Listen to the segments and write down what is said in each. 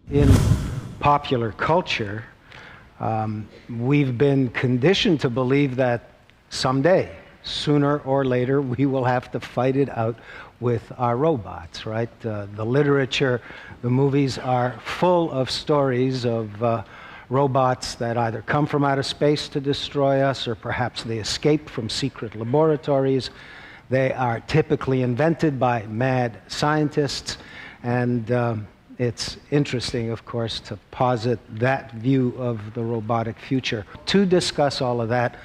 In popular culture, we've been conditioned to believe that someday, sooner or later, we will have to fight it out with our robots, right? The literature, the movies are full of stories of robots that either come from outer space to destroy us, or perhaps they escape from secret laboratories. They are typically invented by mad scientists, and it's interesting, of course, to posit that view of the robotic future. To discuss all of that,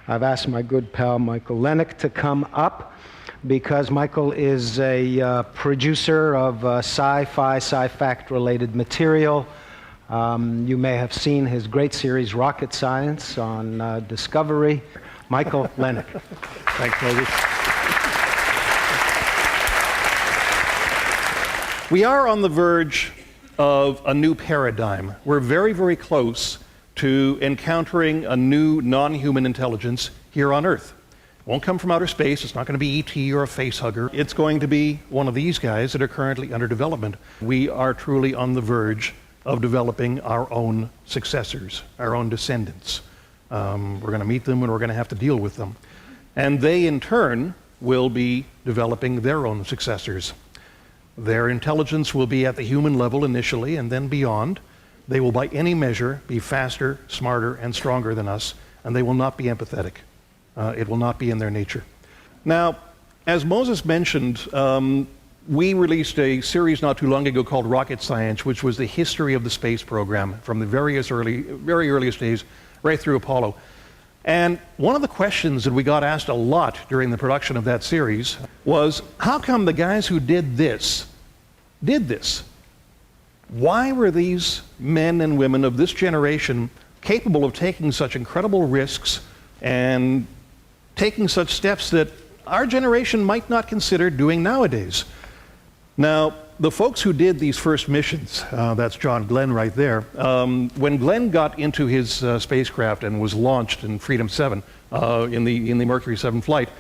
I've asked my good pal Michael Lennick to come up, because Michael is a producer of sci-fi, sci-fact-related material. You may have seen his great series, Rocket Science, on Discovery. Michael Lennick. Thanks, Moses. We are on the verge of a new paradigm. We're very, very close to encountering a new non-human intelligence here on Earth. It won't come from outer space. It's not going to be E.T. or a facehugger. It's going to be one of these guys that are currently under development. We are truly on the verge of developing our own successors, our own descendants. We're going to meet them and we're going to have to deal with them. And they, in turn, will be developing their own successors. Their intelligence will be at the human level initially, and then beyond. They will, by any measure, be faster, smarter, and stronger than us, and they will not be empathetic. It will not be in their nature. Now, as Moses mentioned, we released a series not too long ago called Rocket Science, which was the history of the space program from the very earliest days right through Apollo. And one of the questions that we got asked a lot during the production of that series was, how come the guys who did this? Why were these men and women of this generation capable of taking such incredible risks and taking such steps that our generation might not consider doing nowadays? Now, the folks who did these first missions, that's John Glenn right there, when Glenn got into his spacecraft and was launched in Freedom 7, in the Mercury 7 flight,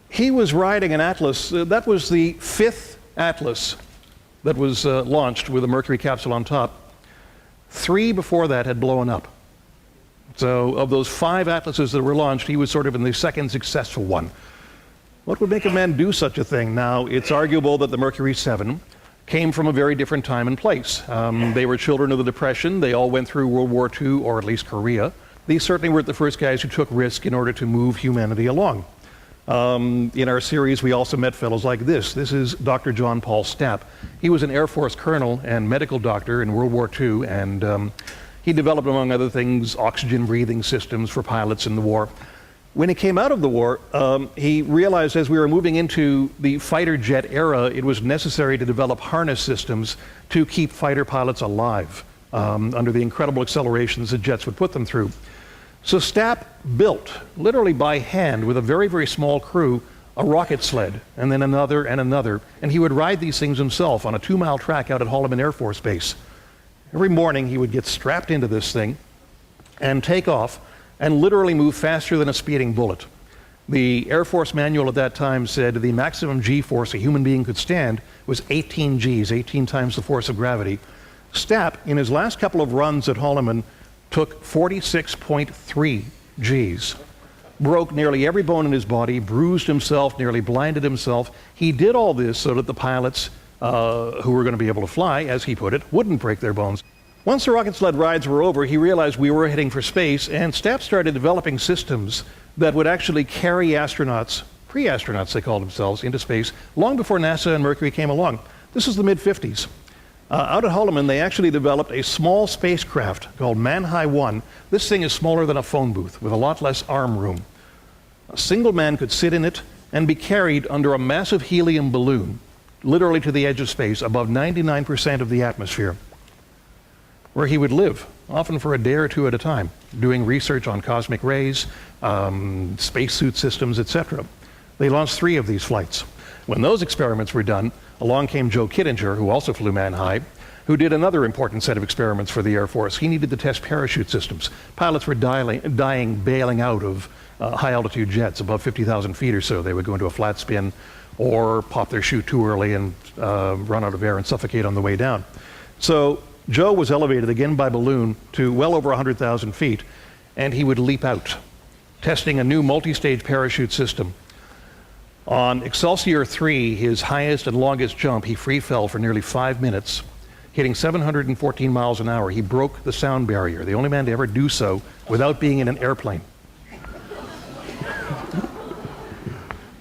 he was riding an Atlas. That was the 5th Atlas that was launched with a Mercury capsule on top. 3 before that had blown up. So of those 5 Atlases that were launched, he was sort of in the 2nd successful one. What would make a man do such a thing? Now, it's arguable that the Mercury 7 came from a very different time and place. They were children of the Depression. They all went through World War II, or at least Korea. These certainly weren't the first guys who took risk in order to move humanity along. In our series, we also met fellows like this. This is Dr. John Paul Stapp. He was an Air Force colonel and medical doctor in World War II, and he developed, among other things, oxygen breathing systems for pilots in the war. When he came out of the war, he realized as we were moving into the fighter jet era, it was necessary to develop harness systems to keep fighter pilots alive under the incredible accelerations that jets would put them through. So Stapp built, literally by hand, with a very, very small crew, a rocket sled, and then another and another, and he would ride these things himself on a 2-mile track out at Holloman Air Force Base. Every morning he would get strapped into this thing and take off, and literally move faster than a speeding bullet. The Air Force manual at that time said the maximum G-force a human being could stand was 18 Gs, 18 times the force of gravity. Stapp, in his last couple of runs at Holloman, took 46.3 Gs, broke nearly every bone in his body, bruised himself, nearly blinded himself. He did all this so that the pilots who were going to be able to fly, as he put it, wouldn't break their bones. Once the rocket sled rides were over, he realized we were heading for space, and Stapp started developing systems that would actually carry astronauts, pre-astronauts they called themselves, into space long before NASA and Mercury came along. This is the mid-50s. Out at Holloman, they actually developed a small spacecraft called Man-Hi 1. This thing is smaller than a phone booth, with a lot less arm room. A single man could sit in it and be carried under a massive helium balloon, literally to the edge of space, above 99% of the atmosphere, where he would live, often for a day or two at a time, doing research on cosmic rays, spacesuit systems, etc. They launched 3 of these flights. When those experiments were done, along came Joe Kittinger, who also flew Man-Hi, who did another important set of experiments for the Air Force. He needed to test parachute systems. Pilots were dying bailing out of high-altitude jets above 50,000 feet or so. They would go into a flat spin or pop their chute too early and run out of air and suffocate on the way down. So Joe was elevated again by balloon to well over 100,000 feet, and he would leap out, testing a new multi-stage parachute system. On Excelsior 3, his highest and longest jump, he free fell for nearly 5 minutes, hitting 714 miles an hour. He broke the sound barrier, the only man to ever do so without being in an airplane.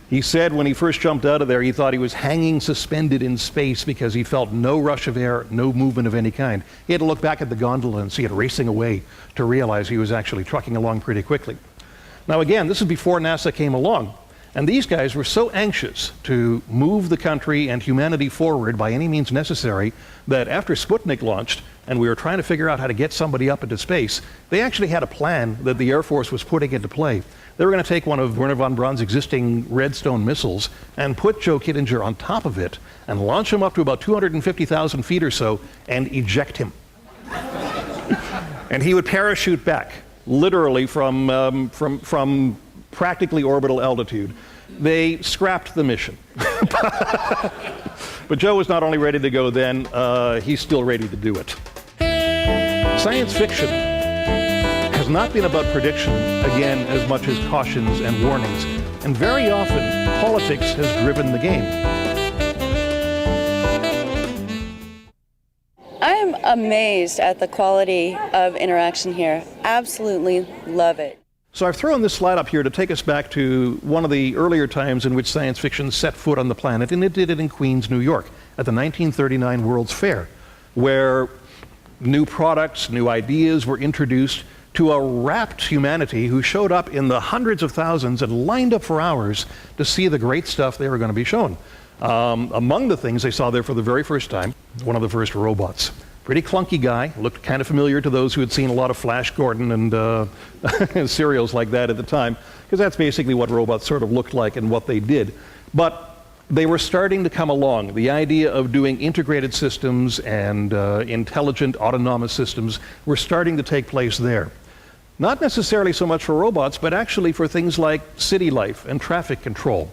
He said when he first jumped out of there, he thought he was hanging suspended in space because he felt no rush of air, no movement of any kind. He had to look back at the gondola and see it racing away to realize he was actually trucking along pretty quickly. Now again, this is before NASA came along, and these guys were so anxious to move the country and humanity forward by any means necessary that after Sputnik launched, and we were trying to figure out how to get somebody up into space, they actually had a plan that the Air Force was putting into play. They were going to take one of Wernher von Braun's existing Redstone missiles and put Joe Kittinger on top of it and launch him up to about 250,000 feet or so and eject him. And he would parachute back, literally from practically orbital altitude. They scrapped the mission. But Joe was not only ready to go then, he's still ready to do it. Science fiction has not been about prediction, again, as much as cautions and warnings. And very often, politics has driven the game. I am amazed at the quality of interaction here. Absolutely love it. So I've thrown this slide up here to take us back to one of the earlier times in which science fiction set foot on the planet, and it did it in Queens, New York, at the 1939 World's Fair, where new products, new ideas were introduced to a rapt humanity who showed up in the hundreds of thousands and lined up for hours to see the great stuff they were going to be shown. Among the things they saw there for the very first time, one of the first robots. Pretty clunky guy, looked kind of familiar to those who had seen a lot of Flash Gordon and serials like that at the time, because that's basically what robots sort of looked like and what they did. But they were starting to come along. The idea of doing integrated systems and intelligent autonomous systems were starting to take place there. Not necessarily so much for robots, but actually for things like city life and traffic control.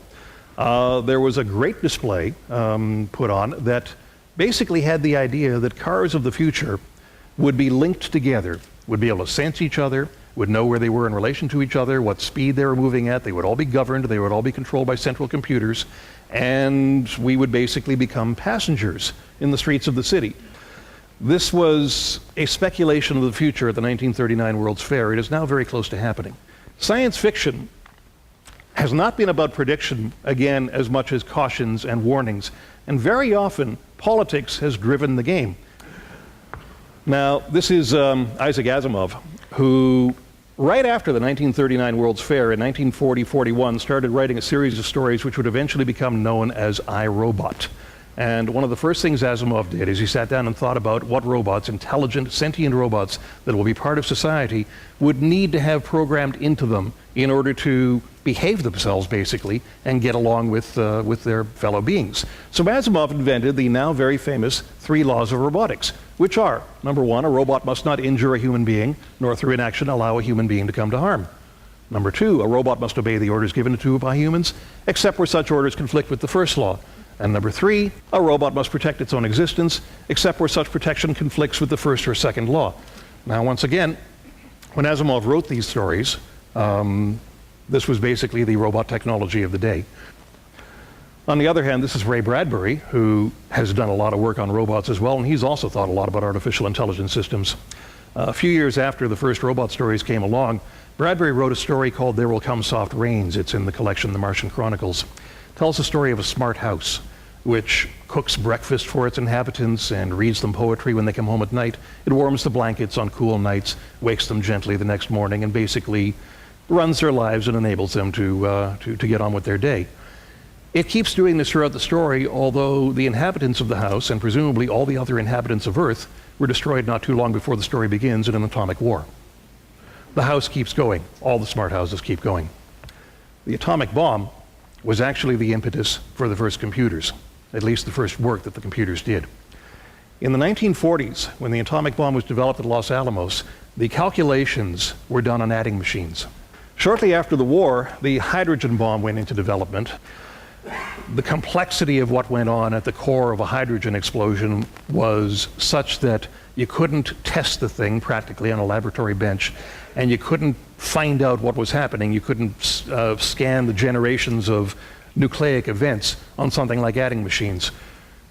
There was a great display put on that basically had the idea that cars of the future would be linked together, would be able to sense each other, would know where they were in relation to each other, what speed they were moving at, they would all be governed, they would all be controlled by central computers, and we would basically become passengers in the streets of the city. This was a speculation of the future at the 1939 World's Fair. It is now very close to happening. Science fiction has not been about prediction, again, as much as cautions and warnings. And very often, politics has driven the game. Now, this is Isaac Asimov, who, right after the 1939 World's Fair in 1940-41, started writing a series of stories which would eventually become known as I, Robot. And one of the first things Asimov did is he sat down and thought about what robots, intelligent, sentient robots that will be part of society, would need to have programmed into them in order to behave themselves, basically, and get along with their fellow beings. So Asimov invented the now very famous 3 laws of robotics, which are, number 1, a robot must not injure a human being, nor through inaction allow a human being to come to harm. Number 2, a robot must obey the orders given to it by humans, except where such orders conflict with the first law. And number 3, a robot must protect its own existence, except where such protection conflicts with the first or second law. Now, once again, when Asimov wrote these stories, this was basically the robot technology of the day. On the other hand, this is Ray Bradbury, who has done a lot of work on robots as well, and he's also thought a lot about artificial intelligence systems. A few years after the first robot stories came along, Bradbury wrote a story called There Will Come Soft Rains. It's in the collection The Martian Chronicles. It tells the story of a smart house which cooks breakfast for its inhabitants and reads them poetry when they come home at night. It warms the blankets on cool nights, wakes them gently the next morning, and basically runs their lives and enables them to get on with their day. It keeps doing this throughout the story, although the inhabitants of the house, and presumably all the other inhabitants of Earth, were destroyed not too long before the story begins in an atomic war. The house keeps going. All the smart houses keep going. The atomic bomb was actually the impetus for the first computers, at least the first work that the computers did. In the 1940s, when the atomic bomb was developed at Los Alamos, the calculations were done on adding machines. Shortly after the war, the hydrogen bomb went into development. The complexity of what went on at the core of a hydrogen explosion was such that you couldn't test the thing practically on a laboratory bench, and you couldn't find out what was happening. You couldn't scan the generations of nucleic events on something like adding machines.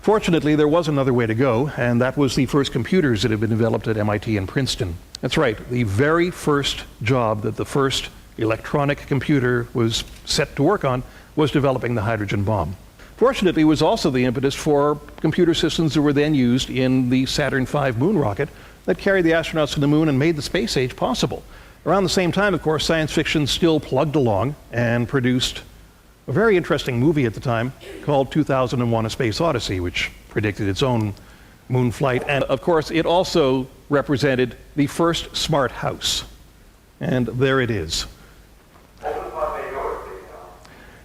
Fortunately, there was another way to go, and that was the first computers that had been developed at MIT and Princeton. That's right, the very first job that the first electronic computer was set to work on was developing the hydrogen bomb. Fortunately, it was also the impetus for computer systems that were then used in the Saturn V moon rocket that carried the astronauts to the moon and made the space age possible. Around the same time, of course, science fiction still plugged along and produced a very interesting movie at the time called 2001: A Space Odyssey, which predicted its own moon flight. And of course, it also represented the first smart house. And there it is.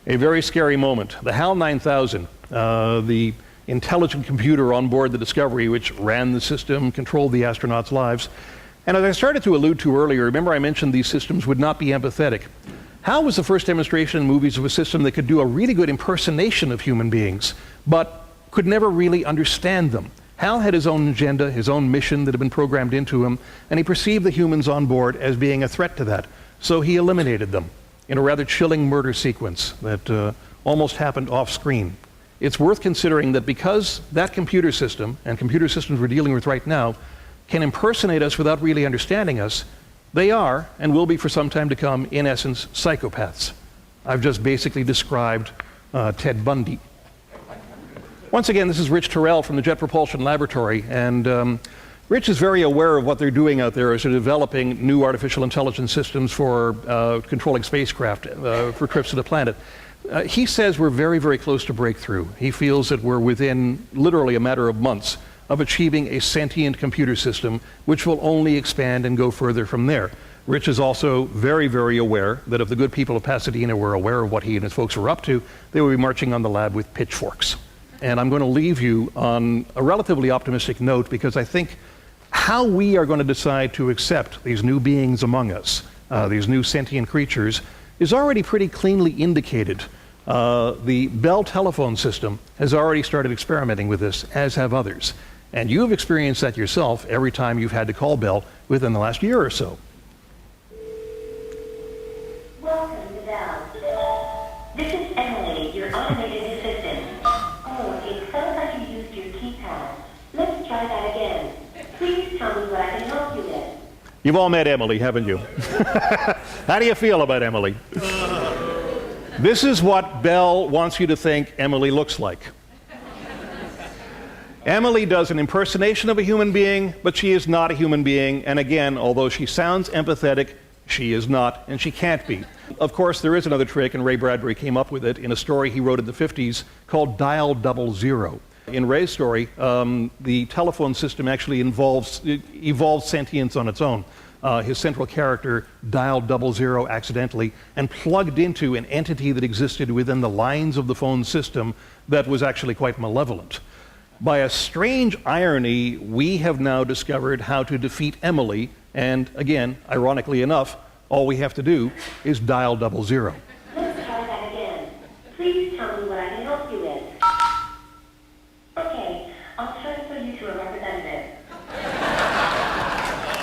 A very scary moment. The HAL 9000, the intelligent computer on board the Discovery, which ran the system, controlled the astronauts' lives. And as I started to allude to earlier, remember I mentioned these systems would not be empathetic. HAL was the first demonstration in movies of a system that could do a really good impersonation of human beings, but could never really understand them. HAL had his own agenda, his own mission that had been programmed into him, and he perceived the humans on board as being a threat to that. So he eliminated them in a rather chilling murder sequence that almost happened off screen. It's worth considering that because that computer system, and computer systems we're dealing with right now, can impersonate us without really understanding us, they are, and will be for some time to come, in essence, psychopaths. I've just basically described Ted Bundy. Once again, this is Rich Terrell from the Jet Propulsion Laboratory, and Rich is very aware of what they're doing out there as they're developing new artificial intelligence systems for controlling spacecraft for trips to the planet. He says we're very, very close to breakthrough. He feels that we're within literally a matter of months of achieving a sentient computer system which will only expand and go further from there. Rich is also very, very aware that if the good people of Pasadena were aware of what he and his folks were up to, they would be marching on the lab with pitchforks. And I'm going to leave you on a relatively optimistic note, because I think how we are going to decide to accept these new beings among us, these new sentient creatures, is already pretty cleanly indicated. The Bell telephone system has already started experimenting with this, as have others. And you've experienced that yourself every time you've had to call Bell within the last year or so. Welcome to Bell. This is Emily, your automated assistant. Oh, it sounds like you used your keypad. Let's try that again. Please tell me what I can help you with. You've all met Emily, haven't you? How do you feel about Emily? This is what Bell wants you to think Emily looks like. Emily does an impersonation of a human being, but she is not a human being. And again, although she sounds empathetic, she is not, and she can't be. Of course, there is another trick, and Ray Bradbury came up with it in a story he wrote in the 50s called Dial 00. In Ray's story, the telephone system actually evolved sentience on its own. His central character dialed 00 accidentally and plugged into an entity that existed within the lines of the phone system that was actually quite malevolent. By a strange irony, we have now discovered how to defeat Emily, and again, ironically enough, all we have to do is dial 00. Let's try that again. Please tell me what I can help you with. Okay, I'll transfer you to a representative.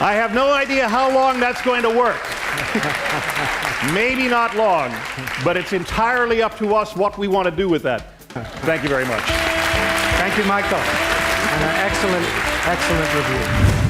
I have no idea how long that's going to work. Maybe not long, but it's entirely up to us what we want to do with that. Thank you very much. Thank you, Michael. And an excellent review.